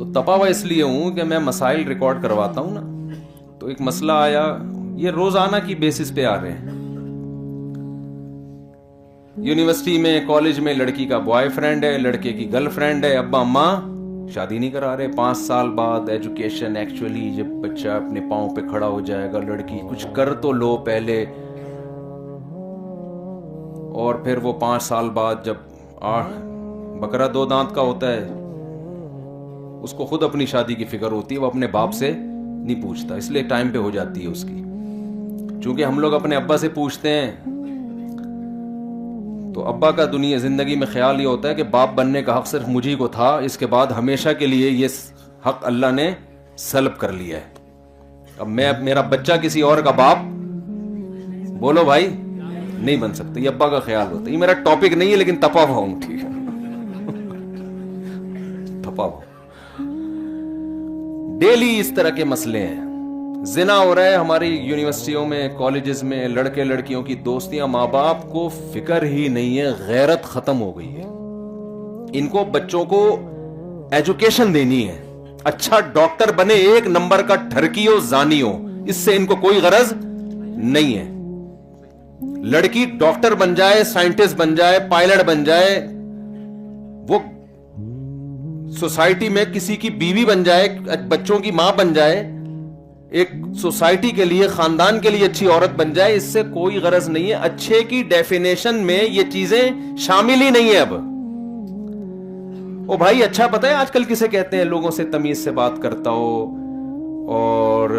تو تپا ہوا اس لیے ہوں کہ میں مسائل ریکارڈ کرواتا ہوں نا, تو ایک مسئلہ آیا, یہ روزانہ کی بیسس پہ آ رہے ہیں. یونیورسٹی میں, کالج میں لڑکی کا بوائے فرینڈ ہے, لڑکے کی گرل فرینڈ ہے, ابا اماں شادی نہیں کرا رہے. 5 سال بعد ایجوکیشن, ایکچولی جب بچہ اپنے پاؤں پہ کھڑا ہو جائے گا, لڑکی کچھ کر تو لو پہلے, اور پھر وہ 5 سال بعد جب بکرا 2 دانت کا ہوتا ہے, اس کو خود اپنی شادی کی فکر ہوتی ہے, وہ اپنے باپ سے نہیں پوچھتا, اس لیے ٹائم پہ ہو جاتی ہے اس کی. چونکہ ہم لوگ اپنے ابا سے پوچھتے ہیں, تو ابا کا دنیا زندگی میں خیال یہ ہوتا ہے کہ باپ بننے کا حق صرف مجھے کو تھا, اس کے بعد ہمیشہ کے لیے یہ حق اللہ نے سلب کر لیا ہے. اب میرا بچہ کسی اور کا باپ, بولو بھائی, نہیں بن سکتا. یہ ابا کا خیال ہوتا ہے. یہ میرا ٹاپک نہیں ہے, لیکن تپا ہوا ہوں, ٹھیک ہے, تپا ہوا. ڈیلی اس طرح کے مسئلے ہیں. زنا ہو رہا ہے ہماری یونیورسٹیوں میں, کالجز میں, لڑکے لڑکیوں کی دوستیاں. ماں باپ کو فکر ہی نہیں ہے, غیرت ختم ہو گئی ہے. ان کو بچوں کو ایجوکیشن دینی ہے, اچھا ڈاکٹر بنے, 1 نمبر کا ٹھرکی ہو, زانی ہو, اس سے ان کو کوئی غرض نہیں ہے. لڑکی ڈاکٹر بن جائے, سائنٹسٹ بن جائے, پائلٹ بن جائے, وہ سوسائٹی میں کسی کی بیوی بن جائے, بچوں کی ماں بن جائے, ایک سوسائٹی کے لیے, خاندان کے لیے اچھی عورت بن جائے, اس سے کوئی غرض نہیں ہے. اچھے کی ڈیفینیشن میں یہ چیزیں شامل ہی نہیں ہے اب. او بھائی, اچھا پتہ ہے آج کل کسے کہتے ہیں؟ لوگوں سے تمیز سے بات کرتا ہو, اور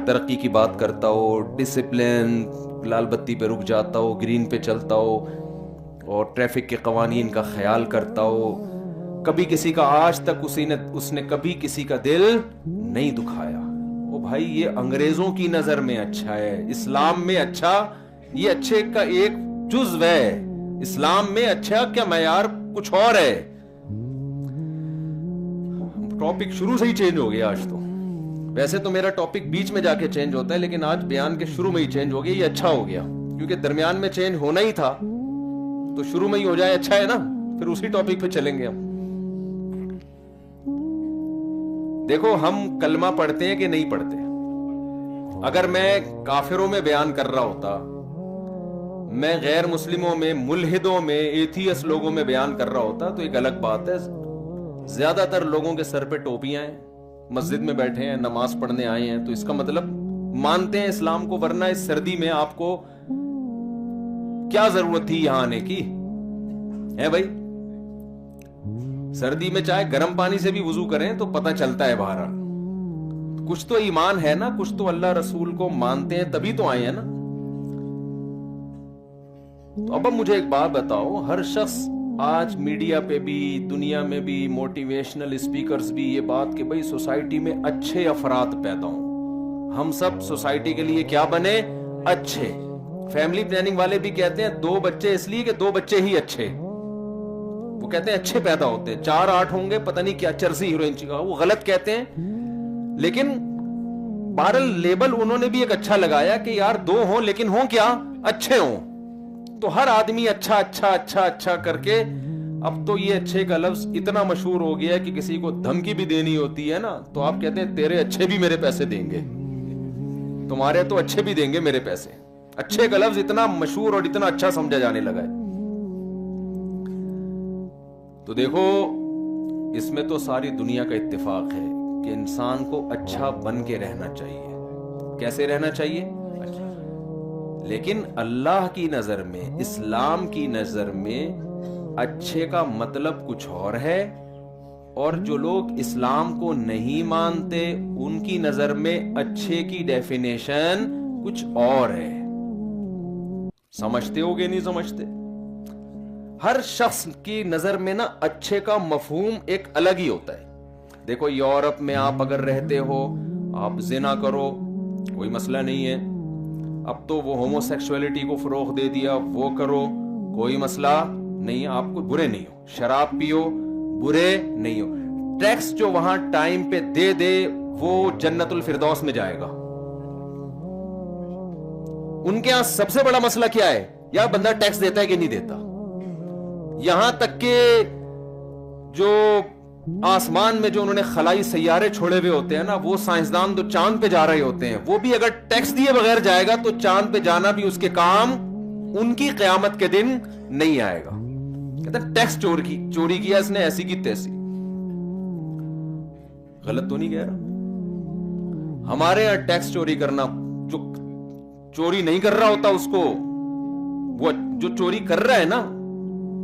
ترقی کی بات کرتا ہو, ڈسپلن, لال بتی پہ رک جاتا ہو, گرین پہ چلتا ہو, اور ٹریفک کے قوانین کا خیال کرتا ہو. کبھی کسی کا, آج تک اس نے کبھی کسی کا دل نہیں دکھایا. او بھائی, یہ انگریزوں کی نظر میں اچھا ہے, اسلام میں اچھا, یہ اچھے کا ایک جزو ہے. اسلام میں اچھا کیا معیار کچھ اور ہے. ٹاپک شروع سے ہی چینج ہو گیا آج تو. ویسے تو میرا ٹاپک بیچ میں جا کے چینج ہوتا ہے, لیکن آج بیان کے شروع میں ہی چینج ہو گیا. یہ اچھا ہو گیا, کیونکہ درمیان میں چینج ہونا ہی تھا, تو شروع میں ہی ہو جائے, اچھا ہے نا. پھر اسی ٹاپک پہ چلیں گے ہم. دیکھو, ہم کلمہ پڑھتے ہیں کہ نہیں پڑھتے. اگر میں کافروں میں بیان کر رہا ہوتا, میں غیر مسلموں میں, ملحدوں میں, ایتھیس لوگوں میں بیان کر رہا ہوتا, تو ایک الگ بات ہے. زیادہ تر لوگوں کے سر پہ ٹوپیاں ہیں, مسجد میں بیٹھے ہیں, نماز پڑھنے آئے ہیں, تو اس کا مطلب مانتے ہیں اسلام کو. ورنہ اس سردی میں آپ کو کیا ضرورت تھی یہاں آنے کی ہے بھائی؟ سردی میں چاہے گرم پانی سے بھی وضو کریں تو پتہ چلتا ہے باہر. کچھ تو ایمان ہے نا, کچھ تو اللہ رسول کو مانتے ہیں, تبھی تو آئے ہیں نا. تو اب مجھے ایک بات بتاؤ, ہر شخص آج میڈیا پہ بھی, دنیا میں بھی, موٹیویشنل اسپیکرز بھی یہ بات کہ بھئی سوسائٹی میں اچھے افراد پیدا ہوں, ہم سب سوسائٹی کے لیے کیا بنے, اچھے. فیملی پلاننگ والے بھی کہتے ہیں 2 بچے اس لیے کہ 2 بچے ہی اچھے, وہ کہتے ہیں اچھے پیدا ہوتے ہیں. 4-8 ہوں گے, پتہ نہیں کیا چرسی ہیروئن, وہ غلط کہتے ہیں. لیکن بہرحال لیبل انہوں نے بھی ایک اچھا لگایا کہ یار 2 ہوں, لیکن ہوں کیا, اچھے ہوں. تو ہر آدمی اچھا اچھا اچھا اچھا کر کے, اب تو یہ اچھے کا لفظ اتنا مشہور ہو گیا ہے کہ کسی کو دھمکی بھی دینی ہوتی ہے نا, تو آپ کہتے ہیں تیرے اچھے بھی میرے پیسے دیں گے, تمہارے تو اچھے بھی دیں گے میرے پیسے. اچھے کا لفظ اتنا مشہور اور اتنا اچھا سمجھا جانے لگا ہے. تو دیکھو, اس میں تو ساری دنیا کا اتفاق ہے کہ انسان کو اچھا بن کے رہنا چاہیے. کیسے رہنا چاہیے؟ لیکن اللہ کی نظر میں, اسلام کی نظر میں اچھے کا مطلب کچھ اور ہے, اور جو لوگ اسلام کو نہیں مانتے ان کی نظر میں اچھے کی ڈیفینیشن کچھ اور ہے. سمجھتے ہو گے نہیں سمجھتے؟ ہر شخص کی نظر میں نا اچھے کا مفہوم ایک الگ ہی ہوتا ہے. دیکھو, یورپ میں آپ اگر رہتے ہو, آپ زنا کرو, کوئی مسئلہ نہیں ہے. اب تو وہ ہومو سیکسولیٹی کو فروغ دے دیا, وہ کرو, کوئی مسئلہ نہیں ہے, آپ کو برے نہیں ہو. شراب پیو, برے نہیں ہو. ٹیکس جو وہاں ٹائم پہ دے دے وہ جنت الفردوس میں جائے گا. ان کے ہاں سب سے بڑا مسئلہ کیا ہے, یا بندہ ٹیکس دیتا ہے کہ نہیں دیتا. یہاں تک کہ جو آسمان میں جو انہوں نے خلائی سیارے چھوڑے ہوئے ہوتے ہیں نا, وہ سائنسدان تو چاند پہ جا رہے ہوتے ہیں, وہ بھی اگر ٹیکس دیے بغیر جائے گا تو چاند پہ جانا بھی اس کے کام ان کی قیامت کے دن نہیں آئے گا. کہتے ہیں ٹیکس چوری کیا اس نے, ایسی کی تیسی. غلط تو نہیں کہہ رہا. ہمارے یہاں ٹیکس چوری کرنا, جو چوری نہیں کر رہا ہوتا اس کو, وہ جو چوری کر رہا ہے نا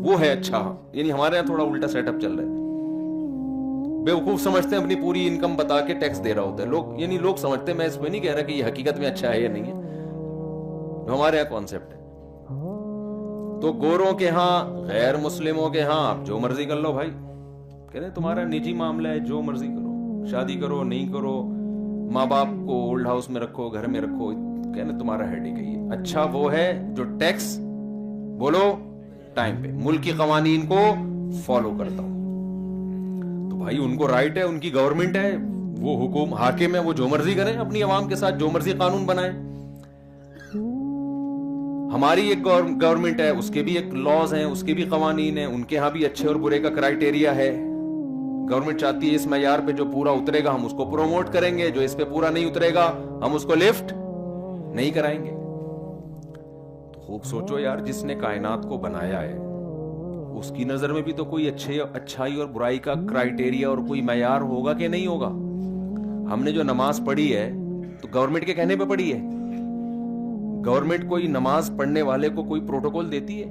وہ ہے اچھا. یعنی ہمارے یہاں تھوڑا الٹا سیٹ اپ چل رہا ہے. بیوقوف سمجھتے ہیں اپنی پوری انکم بتا کے ٹیکس دے رہا ہوتا ہے لوگ. یعنی لوگ سمجھتے ہیں, میں اس میں نہیں کہہ رہا کہ یہ حقیقت میں اچھا ہے یا نہیں ہے, ہمارے یہاں کانسیپٹ ہے. تو گوروں کے ہاں, غیر مسلموں کے ہاں آپ جو مرضی کر لو بھائی. کہتے ہیں تمہارا نجی معاملہ ہے, جو مرضی کرو, شادی کرو نہیں کرو, ماں باپ کو اولڈ ہاؤس میں رکھو, گھر میں رکھو, کہنے تمہارا ہیڈیک ہے. یہ اچھا وہ ہے جو ٹیکس بولو ٹائم پہ, ملک کی قوانین کو فالو کرتا ہوں. تو بھائی ان کو رائٹ ہے, ان کی گورنمنٹ ہے, وہ حکومت حاکم ہے, وہ جو مرضی کریں, اپنی عوام کے ساتھ جو مرضی قانون بنائیں. ہماری ایک گورنمنٹ ہے, اس کے بھی ایک لاز ہیں, اس کے بھی قوانین ہیں, ان کے ہاں بھی اچھے اور برے کا کرائٹیریا ہے. گورنمنٹ چاہتی ہے اس معیار پہ جو پورا اترے گا ہم اس کو پروموٹ کریں گے, جو اس پہ پورا نہیں اترے گا ہم اس کو لفٹ نہیں کرائیں گے. تو خوب سوچو یار, جس نے کائنات کو بنایا ہے اس کی نظر میں بھی تو کوئی اچھائی اور برائی کا کرائٹیریا اور کوئی معیار ہوگا کہ نہیں ہوگا. ہم نے جو نماز پڑھی ہے تو گورنمنٹ کے کہنے پہ پڑھی ہے. گورنمنٹ کوئی نماز پڑھنے والے کو کوئی پروٹوکول دیتی ہے؟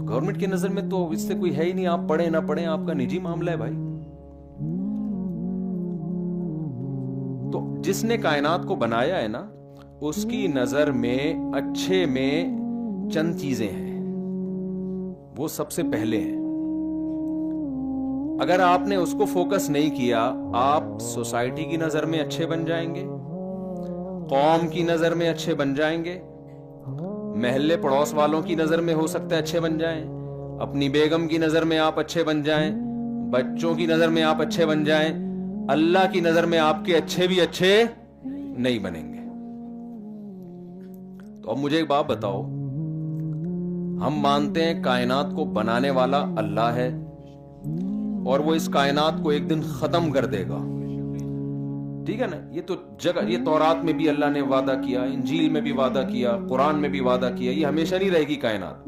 گورنمنٹ کی نظر میں تو اس سے کوئی ہے ہی نہیں. آپ پڑھیں نہ پڑھیں آپ کا نجی معاملہ ہے بھائی. تو جس نے کائنات کو بنایا ہے نا, اس کی نظر میں اچھے میں چند چیزیں ہیں, وہ سب سے پہلے ہیں. اگر آپ نے اس کو فوکس نہیں کیا, آپ سوسائٹی کی نظر میں اچھے بن جائیں گے, قوم کی نظر میں اچھے بن جائیں گے, محلے پڑوس والوں کی نظر میں ہو سکتا ہے اچھے بن جائیں, اپنی بیگم کی نظر میں آپ اچھے بن جائیں, بچوں کی نظر میں آپ اچھے بن جائیں, اللہ کی نظر میں آپ کے اچھے بھی اچھے نہیں بنیں گے. تو اب مجھے ایک بات بتاؤ, ہم مانتے ہیں کائنات کو بنانے والا اللہ ہے اور وہ اس کائنات کو ایک دن ختم کر دے گا, ٹھیک ہے نا. یہ تو یہ تورات میں بھی اللہ نے وعدہ کیا, انجیل میں بھی وعدہ کیا, قرآن میں بھی وعدہ کیا. یہ ہمیشہ نہیں رہے گی کائنات.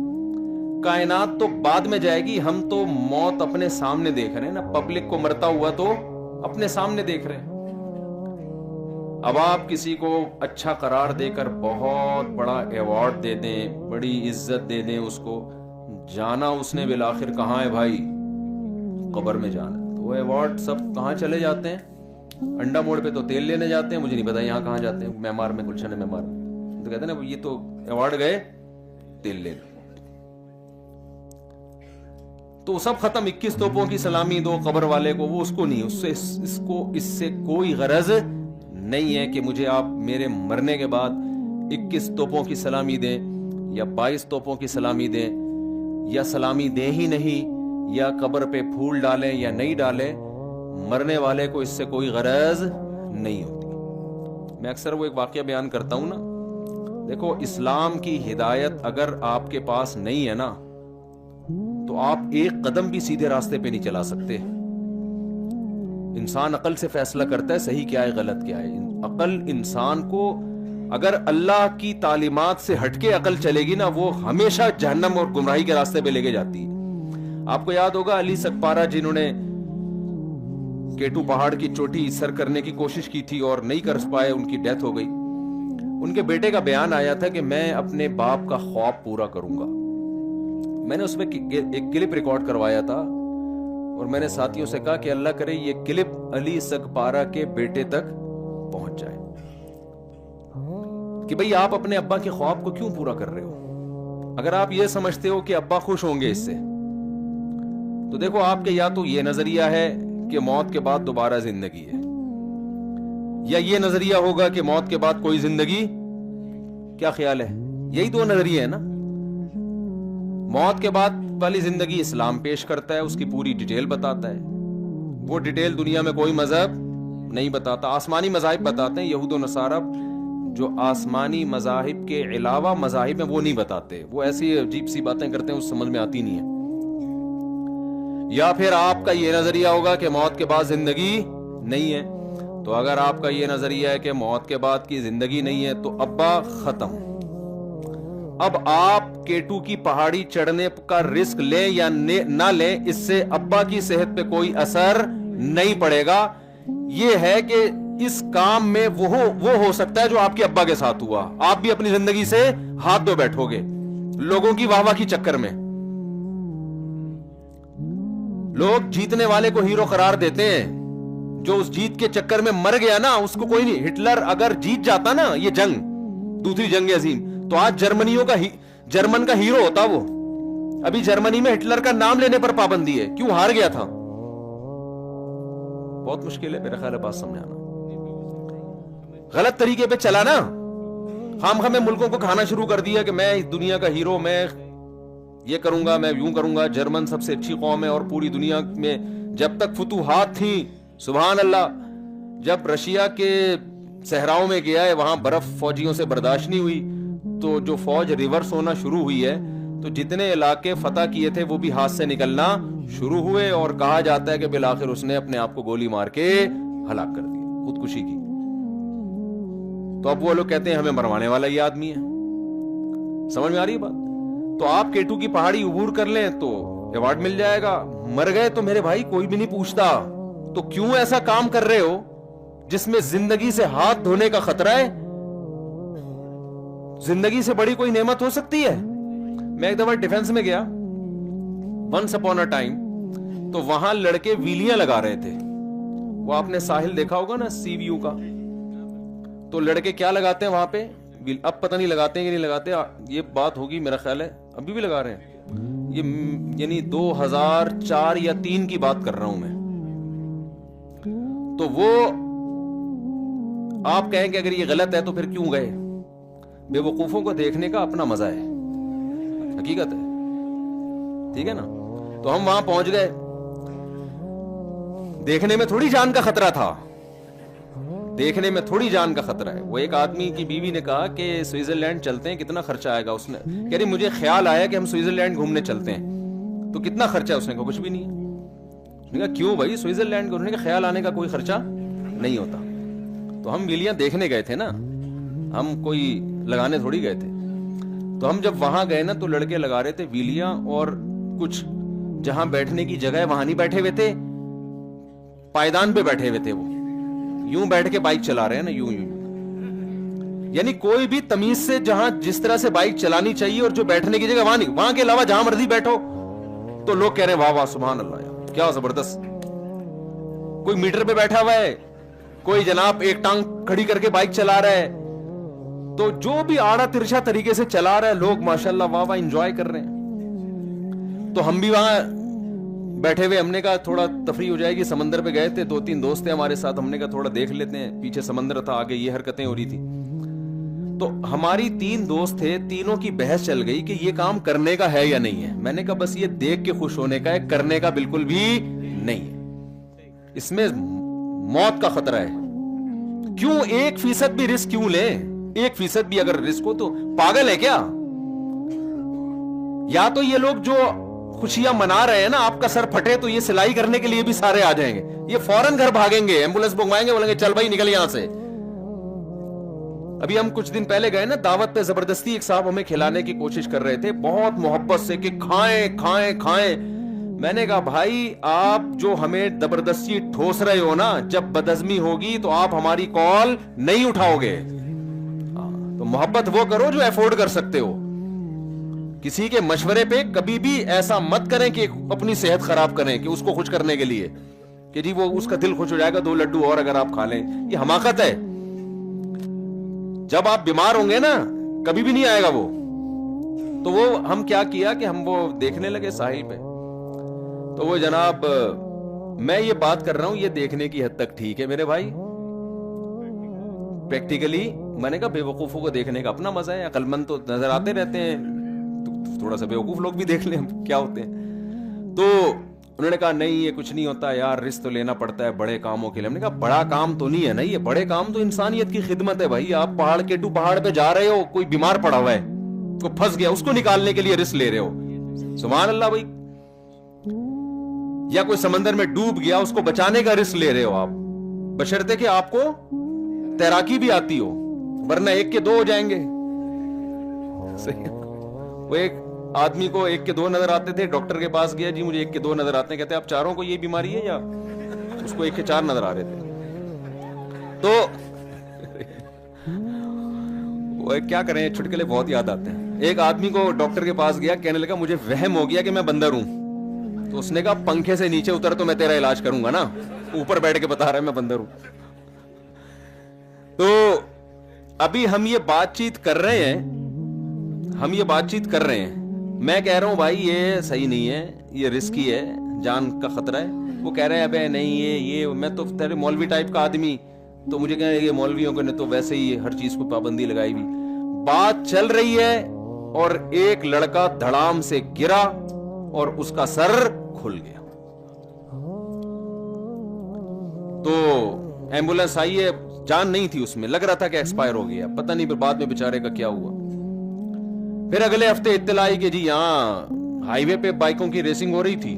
کائنات تو بعد میں جائے گی. ہم تو موت اپنے سامنے دیکھ رہے ہیں نا, پبلک کو مرتا ہوا تو اپنے سامنے دیکھ رہے ہیں. اب آپ کسی کو اچھا قرار دے کر بہت بڑا ایوارڈ دے دیں, بڑی عزت دے دیں اس کو, جانا اس نے بالآخر کہاں ہے بھائی؟ قبر میں جانا. تو وہ ایوارڈ سب کہاں چلے جاتے ہیں؟ انڈا موڑ پہ تو تیل لینے جاتے ہیں, مجھے نہیں پتا یہاں کہاں جاتے ہیں, معمار میں, گلشن معمار میں. تو کہتے ہیں نا یہ تو ایوارڈ گئے تیل لے. تو سب ختم. 21 توپوں کی سلامی دو قبر والے کو, وہ اس کو نہیں, اس سے کوئی غرض نہیں ہے کہ مجھے آپ میرے مرنے کے بعد 21 توپوں کی سلامی دیں یا 22 توپوں کی سلامی دیں, یا سلامی دیں ہی نہیں, یا قبر پہ پھول ڈالیں یا نہیں ڈالیں. مرنے والے کو اس سے کوئی غرض نہیں ہوتی. میں اکثر وہ ایک واقعہ بیان کرتا ہوں نا, دیکھو اسلام کی ہدایت اگر آپ کے پاس نہیں ہے نا تو آپ ایک قدم بھی سیدھے راستے پہ نہیں چلا سکتے. انسان عقل سے فیصلہ کرتا ہے صحیح کیا ہے غلط کیا ہے. عقل انسان کو اگر اللہ کی تعلیمات سے ہٹ کے عقل چلے گی نا, وہ ہمیشہ جہنم اور گمراہی کے راستے پہ لے کے جاتی ہے. آپ کو یاد ہوگا علی سکپارہ جنہوں نے کیٹو پہاڑ کی چوٹی سر کرنے کی کوشش کی تھی اور نہیں کر پائے, ان کی ڈیتھ ہو گئی. ان کے بیٹے کا بیان آیا تھا کہ میں اپنے باپ کا خواب پورا کروں گا. میں نے اس میں ایک کلپ ریکارڈ کروایا تھا اور میں نے ساتھیوں سے کہا کہ اللہ کرے یہ کلپ علی سکپارہ کے بیٹے تک پہنچ جائے کہ بھئی آپ اپنے ابا کے خواب کو کیوں پورا کر رہے ہو. اگر آپ یہ سمجھتے ہو کہ ابا خوش ہوں گے اس سے, تو دیکھو آپ کے یا تو یہ نظریہ ہے کہ موت کے بعد دوبارہ زندگی ہے, یا یہ نظریہ ہوگا کہ موت کے بعد کوئی زندگی. کیا خیال ہے؟ یہی دو نظریے ہیں نا. موت کے بعد والی زندگی اسلام پیش کرتا ہے, اس کی پوری ڈیٹیل بتاتا ہے. وہ ڈیٹیل دنیا میں کوئی مذہب نہیں بتاتا. آسمانی مذاہب بتاتے ہیں, یہود و نصارہ جو آسمانی مذاہب کے علاوہ مذاہب میں وہ نہیں بتاتے. وہ ایسی عجیب سی باتیں کرتے ہیں, اس سمجھ میں آتی نہیں ہے. یا پھر آپ کا یہ نظریہ ہوگا کہ موت کے بعد زندگی نہیں ہے. تو اگر آپ کا یہ نظریہ ہے کہ موت کے بعد کی زندگی نہیں ہے تو ابا ختم. اب آپ K2 کی پہاڑی چڑھنے کا رسک لیں یا نہ لیں, اس سے ابا کی صحت پہ کوئی اثر نہیں پڑے گا. یہ ہے کہ اس کام میں وہ ہو سکتا ہے جو آپ کے ابا کے ساتھ ہوا. آپ بھی اپنی زندگی سے ہاتھ دھو بیٹھو گے لوگوں کی واہ واہ کی چکر میں. لوگ جیتنے والے کو ہیرو قرار دیتے ہیں, جو اس جیت کے چکر میں مر گیا نا اس کو کوئی نہیں. ہٹلر اگر جیت جاتا نا یہ جنگ, دوسری جنگ عظیم, تو آج جرمن کا ہیرو ہوتا وہ. ابھی جرمنی میں ہٹلر کا نام لینے پر پابندی ہے. کیوں؟ ہار گیا تھا. بہت مشکل ہے میرا خیال ہے بات سمجھانا. غلط طریقے پہ چلا نا, خام میں ملکوں کو کھانا شروع کر دیا کہ میں اس دنیا کا ہیرو, میں یہ کروں گا, میں یوں کروں گا. جرمن سب سے اچھی قوم ہے اور پوری دنیا میں جب تک فتوحات تھیں, سبحان اللہ, جب رشیا کے صحراؤں میں گیا ہے وہاں برف فوجیوں سے برداشت نہیں ہوئی تو جو فوج ریورس ہونا شروع ہوئی ہے تو جتنے علاقے فتح کیے تھے وہ بھی ہاتھ سے نکلنا شروع ہوئے, اور کہا جاتا ہے کہ بالآخر اس نے اپنے آپ کو گولی مار کے ہلاک کر دیا, خودکشی کی. تو اب وہ لوگ کہتے ہیں ہمیں مروانے والا یہ آدمی ہے. سمجھ میں آ رہی ہے بات؟ تو آپ K2 کی پہاڑی عبور کر لیں تو ایوارڈ مل جائے گا. مر گئے تو میرے بھائی کوئی بھی نہیں پوچھتا. تو کیوں ایسا کام کر رہے ہو جس میں زندگی سے ہاتھ دھونے کا خطرہ ہے؟ زندگی سے بڑی کوئی نعمت ہو سکتی ہے؟ میں ایک دفعہ ڈیفنس میں گیا, ونس اپون اے ٹائم, تو وہاں لڑکے ویلیاں لگا رہے تھے. وہ آپ نے ساحل دیکھا ہوگا نا, سی ویو کا, تو لڑکے کیا لگاتے ہیں وہاں پہ, اب پتہ نہیں لگاتے ہیں کہ نہیں لگاتے, یہ بات ہوگی میرا خیال ہے ابھی بھی لگا رہے ہیں. یہ یعنی 2004 یا 3 کی بات کر رہا ہوں میں. تو وہ آپ کہیں کہ اگر یہ غلط ہے تو پھر کیوں گئے؟ بے وقوفوں کو دیکھنے کا اپنا مزہ ہے, حقیقت ہے, ٹھیک ہے نا. تو ہم وہاں پہنچ گئے, دیکھنے میں تھوڑی جان کا خطرہ تھا, دیکھنے میں تھوڑی جان کا خطرہ ہے. وہ ایک آدمی کی بیوی نے کہا کہ سوئٹزرلینڈ چلتے ہیں, کتنا خرچہ آئے گا؟ اس نے کہہ رہی مجھے خیال آیا کہ ہم سوئٹزرلینڈ گھومنے چلتے ہیں, تو کتنا خرچہ ہے؟ اس نے کہا کچھ بھی نہیں ہے. اس نے کہا کیوں بھائی سوئٹزرلینڈ کو؟ انہوں نے کہا خیال آنے کا کوئی خرچہ نہیں ہوتا. تو ہم ویلیاں دیکھنے گئے تھے نا, ہم کوئی لگانے تھوڑی گئے تھے. تو ہم جب وہاں گئے نا تو لڑکے لگا رہے تھے ویلیاں, اور کچھ جہاں بیٹھنے کی جگہ ہے وہاں نہیں بیٹھے ہوئے تھے, پائیدان پہ بیٹھے ہوئے تھے. وہ یوں بیٹھ کے بائک چلا رہے ہیں نا, یوں. یعنی کوئی بھی تمیز سے جہاں جس طرح سے بائک چلانی چاہیے اور جو بیٹھنے کی جگہ وہاں نہیں, وہاں کے علاوہ جہاں مرضی بیٹھو. تو لوگ کہہ رہے ہیں واہ واہ سبحان اللہ یار کیا زبردست. کوئی میٹر پہ بیٹھا ہوا ہے, کوئی جناب ایک ٹانگ کھڑی کر کے بائک چلا رہا ہے. تو جو بھی آڑا ترچھا طریقے سے چلا رہا ہے لوگ ماشاءاللہ واہ واہ انجوائے کر رہے ہیں. تو ہم بھی وہاں بیٹھے ہوئے, ہم نے کہا تھوڑا تفریح ہو جائے گی. سمندر پہ گئے تھے, 2-3 دوست تھے ہمارے ساتھ, ہم نے کہا تھوڑا دیکھ لیتے ہیں. پیچھے سمندر تھا, آگے یہ حرکتیں ہو رہی تھی. تو ہماری 3 دوست تھے, تینوں کی بحث چل گئی کہ یہ کام کرنے کا ہے یا نہیں ہے. میں نے کہا بس یہ دیکھ کے خوش ہونے کا ہے, کرنے کا بالکل بھی نہیں ہے. اس میں موت کا خطرہ ہے. کیوں 1% بھی رسک کیوں لیں؟ 1% بھی اگر رسک ہو تو پاگل ہے کیا؟ یا تو یہ لوگ جو خوشیاں منا رہے ہیں نا, آپ کا سر پھٹے تو یہ سلائی کرنے کے لیے بھی سارے آ جائیں گے, یہ فوراً گھر بھاگیں گے, ایمبولینس بنوائیں گے, بولیں گے چل بھائی نکل یہاں سے. ابھی ہم کچھ دن پہلے گئے نا دعوت پہ, زبردستی ایک صاحب ہمیں کھلانے کی کوشش کر رہے تھے بہت محبت سے کہ کھائیں کھائیں کھائیں. میں نے کہا بھائی آپ جو ہمیں زبردستی ٹھوس رہے ہو نا, جب بدہضمی ہوگی تو آپ ہماری کال نہیں اٹھاؤ گے. تو محبت وہ کرو جو افورڈ کر سکتے ہو. کسی کے مشورے پہ کبھی بھی ایسا مت کریں کہ اپنی صحت خراب کریں کہ اس کو خوش کرنے کے لیے کہ جی وہ اس کا دل خوش ہو جائے گا 2 لڈو اور اگر آپ کھا لیں. یہ حماقت ہے. جب آپ بیمار ہوں گے نا کبھی بھی نہیں آئے گا وہ. تو وہ ہم کیا کیا کہ ہم وہ دیکھنے لگے ساحل پہ. تو وہ جناب میں یہ بات کر رہا ہوں یہ دیکھنے کی حد تک ٹھیک ہے میرے بھائی, پریکٹیکلی میں نے کہا بے وقوفوں کو دیکھنے کا اپنا مزہ ہے. عقل مند تو نظر آتے رہتے ہیں, تھوڑا سا بے وقوف لوگ بھی دیکھ لیں کیا ہوتے ہیں. تو انہوں نے کہا نہیں یہ کچھ نہیں ہوتا یار, رسک تو لینا پڑتا ہے بڑے کاموں کے لیے. ہم نے کہا بڑا کام تو نہیں ہے نا, یہ بڑے کام تو انسانیت کی خدمت ہے بھائی. آپ K2 پہاڑ پہ جا رہے ہو, کوئی بیمار پڑا ہوا ہے, کوئی پھنس گیا, اس کو نکالنے کے لیے رسک لے رہے ہو. سبحان اللہ بھائی, یا کوئی سمندر میں ڈوب گیا اس کو بچانے کا رسک لے رہے ہو آپ، بشرطے کہ آپ کو تیراکی بھی آتی ہو، ورنہ 1 کے 2 ہو جائیں گے. صحیح. وہ ایک آدمی کو 1 کے 2 نظر آتے تھے، ڈاکٹر کے پاس گیا، جی مجھے 1 کے 2 نظر آتے ہیں. کہتے ہیں آپ چاروں کو یہ بیماری ہے؟ یا اس کو 1 کے 4 نظر آ رہے تھے. تو وہ کیا کریں، چٹکلے بہت یاد آتے ہیں. ایک آدمی کو ڈاکٹر کے پاس گیا، کہنے لگا مجھے وہم ہو گیا کہ میں بندر ہوں. تو اس نے کہا پنکھے سے نیچے اتر تو میں تیرا علاج کروں گا نا، اوپر بیٹھ کے بتا رہا ہے میں بندر ہوں. تو ابھی ہم یہ بات چیت کر رہے ہیں، میں کہہ رہا ہوں بھائی یہ صحیح نہیں ہے، یہ رسکی ہے، جان کا خطرہ ہے. وہ کہہ رہے ہیں ابے نہیں یہ میں تو تیرے مولوی ٹائپ کا آدمی، تو مجھے کہہ رہے ہیں یہ مولویوں کو نے تو ویسے ہی ہر چیز کو پابندی لگائی ہوئی. بات چل رہی ہے اور ایک لڑکا دھڑام سے گرا اور اس کا سر کھل گیا. تو ایمبولینس آئی ہے، جان نہیں تھی اس میں، لگ رہا تھا کہ ایکسپائر ہو گیا، پتہ نہیں پھر بعد میں بیچارے کا کیا ہوا. پھر اگلے ہفتے اطلاع آئی کہ جی یہاں ہائی وے پہ بائکوں کی ریسنگ ہو رہی تھی،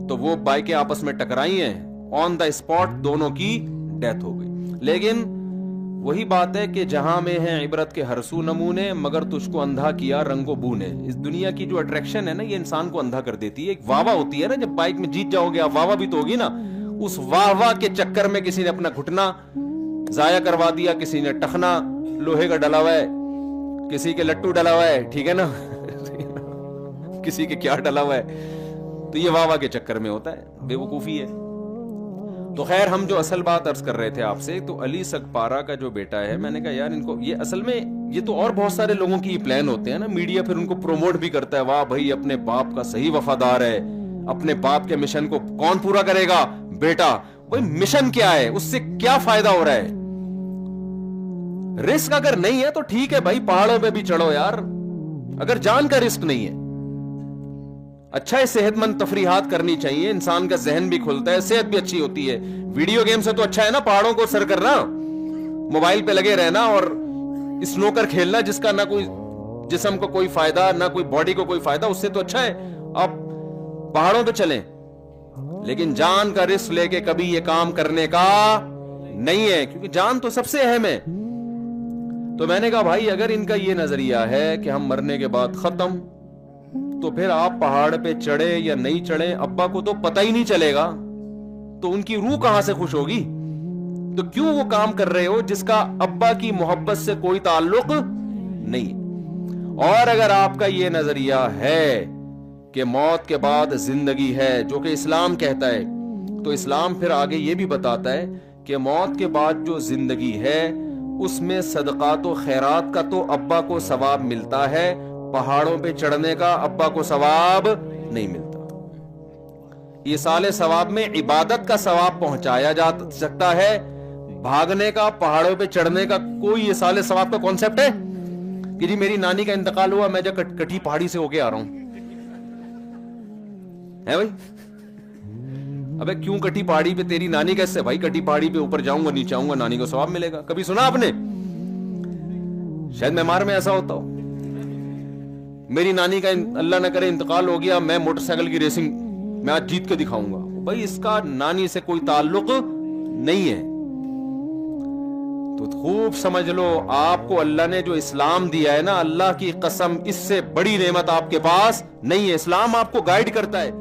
تو وہ بائکیں آپس میں ٹکرائی ہیں، آن دا اسپاٹ دونوں کی ڈیتھ ہو گئی. لیکن وہی بات ہے کہ جہاں میں ہے عبرت کے ہر سو نمونے، مگر تجھ کو اندھا کیا رنگ و بو نے. اس دنیا کی جو اٹریکشن ہے نا، یہ انسان کو اندھا کر دیتی ہے. ایک واہ واہ ہوتی ہے نا، جب بائک میں جیت جاؤ گے آپ، واہ واہ بھی تو ہوگی نا. اس واہ واہ کے چکر میں کسی نے اپنا گھٹنا ضائع کروا دیا، کسی نے ٹخنا لوہے کا ڈلا ہوا ہے، کسی کے لٹو ڈلا ہوا ہے، ٹھیک ہے نا، کسی کے کیا ڈلا ہوا ہے. تو یہ واہ واہ کے چکر میں ہوتا ہے، بے وقوفی ہے. تو خیر ہم جو اصل بات عرض کر رہے تھے آپ سے، تو علی سگپارا کا جو بیٹا ہے، میں نے کہا یار ان کو یہ اصل میں یہ تو اور بہت سارے لوگوں کی پلان ہوتے ہیں نا، میڈیا پھر ان کو پروموٹ بھی کرتا ہے، واہ بھائی اپنے باپ کا صحیح وفادار ہے، اپنے باپ کے مشن کو کون پورا کرے گا؟ بیٹا. بھائی مشن کیا ہے، اس سے کیا فائدہ ہو رہا ہے؟ رسک اگر نہیں ہے تو ٹھیک ہے بھائی، پہاڑوں پہ بھی چڑھو یار، اگر جان کا رسک نہیں ہے. اچھا ہے، صحت مند تفریحات کرنی چاہیے، انسان کا ذہن بھی کھلتا ہے، صحت بھی اچھی ہوتی ہے. ویڈیو گیم سے تو اچھا ہے نا پہاڑوں کو سر کرنا، موبائل پہ لگے رہنا اور سنوکر کھیلنا، جس کا نہ کوئی جسم کو کوئی فائدہ، نہ کوئی باڈی کو کوئی فائدہ، اس سے تو اچھا ہے آپ پہاڑوں پہ چلیں. لیکن جان کا رسک لے کے کبھی یہ کام کرنے کا نہیں ہے، کیونکہ جان تو سب سے اہم ہے. تو میں نے کہا بھائی اگر ان کا یہ نظریہ ہے کہ ہم مرنے کے بعد ختم، تو پھر آپ پہاڑ پہ چڑھے یا نہیں چڑھے، ابا کو تو پتہ ہی نہیں چلے گا، تو ان کی روح کہاں سے خوش ہوگی؟ تو کیوں وہ کام کر رہے ہو جس کا ابا کی محبت سے کوئی تعلق نہیں؟ اور اگر آپ کا یہ نظریہ ہے کہ موت کے بعد زندگی ہے، جو کہ اسلام کہتا ہے، تو اسلام پھر آگے یہ بھی بتاتا ہے کہ موت کے بعد جو زندگی ہے اس میں صدقات و خیرات کا تو ابا کو ثواب ملتا ہے، پہاڑوں پہ چڑھنے کا ابا کو ثواب نہیں ملتا. ایصال ثواب میں عبادت کا ثواب پہنچایا جا سکتا ہے، بھاگنے کا، پہاڑوں پہ چڑھنے کا کوئی ایصال ثواب کا کانسیپٹ ہے کہ جی میری نانی کا انتقال ہوا، میں جا کٹھی پہاڑی سے ہو کے آ رہا ہوں، ہے بھائی؟ ابے کیوں کٹھی پہاڑی پہ؟ تیری نانی کیسے بھائی؟ کٹھی پہاڑی پہ اوپر جاؤں گا نیچے آؤں گا، نانی کو ثواب ملے گا. کبھی سنا آپ نے؟ شاید میمار میں ایسا ہوتا ہو. میری نانی کا اللہ نہ کرے انتقال ہو گیا، میں موٹر سائیکل کی ریسنگ میں آج جیت کے دکھاؤں گا. بھائی اس کا نانی سے کوئی تعلق نہیں ہے. تو خوب سمجھ لو، آپ کو اللہ نے جو اسلام دیا ہے نا، اللہ کی قسم اس سے بڑی نعمت آپ کے پاس نہیں ہے. اسلام آپ کو گائیڈ کرتا ہے.